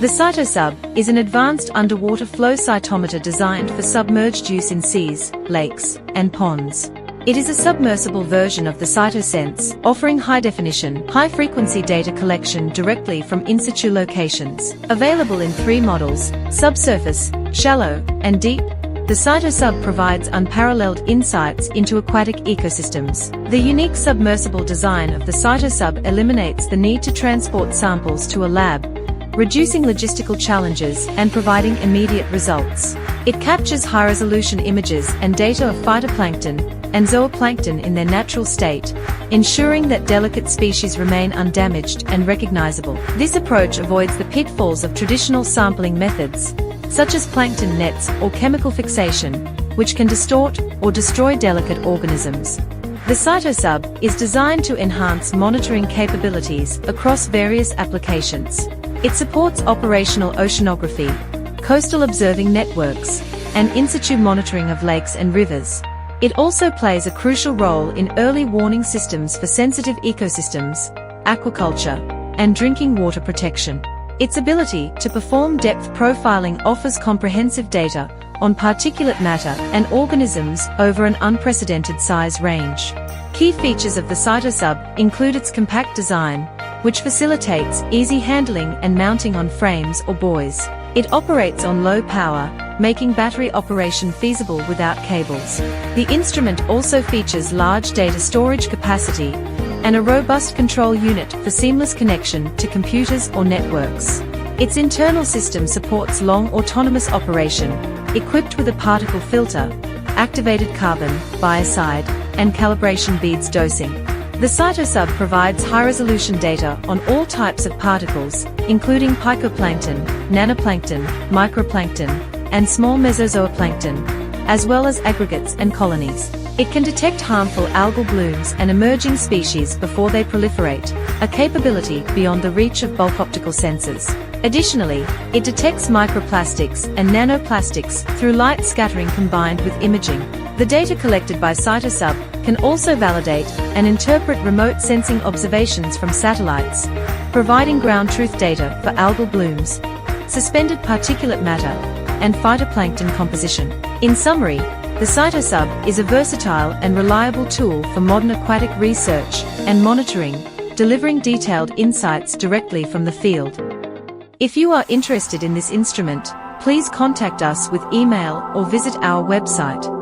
The CytoSub is an advanced underwater flow cytometer designed for submerged use in seas, lakes, and ponds. It is a submersible version of the CytoSense, offering high-definition, high-frequency data collection directly from in-situ locations. Available in 3 models, subsurface, shallow, and deep, the CytoSub provides unparalleled insights into aquatic ecosystems. The unique submersible design of the CytoSub eliminates the need to transport samples to a lab, reducing logistical challenges and providing immediate results. It captures high-resolution images and data of phytoplankton and zooplankton in their natural state, ensuring that delicate species remain undamaged and recognizable. This approach avoids the pitfalls of traditional sampling methods, such as plankton nets or chemical fixation, which can distort or destroy delicate organisms. The CytoSub is designed to enhance monitoring capabilities across various applications. It supports operational oceanography, coastal observing networks, and in-situ monitoring of lakes and rivers. It also plays a crucial role in early warning systems for sensitive ecosystems, aquaculture, and drinking water protection. Its ability to perform depth profiling offers comprehensive data on particulate matter and organisms over an unprecedented size range. Key features of the CytoSub include its compact design, which facilitates easy handling and mounting on frames or buoys. It operates on low power, making battery operation feasible without cables. The instrument also features large data storage capacity and a robust control unit for seamless connection to computers or networks. Its internal system supports long autonomous operation, equipped with a particle filter, activated carbon, biocide, and calibration beads dosing. The CytoSub provides high-resolution data on all types of particles, including phytoplankton, nanoplankton, microplankton, and small mesozooplankton, as well as aggregates and colonies. It can detect harmful algal blooms and emerging species before they proliferate, a capability beyond the reach of bulk optical sensors. Additionally, it detects microplastics and nanoplastics through light scattering combined with imaging. The data collected by CytoSub can also validate and interpret remote sensing observations from satellites, providing ground truth data for algal blooms, suspended particulate matter, and phytoplankton composition. In summary, the CytoSub is a versatile and reliable tool for modern aquatic research and monitoring, delivering detailed insights directly from the field. If you are interested in this instrument, please contact us with email or visit our website.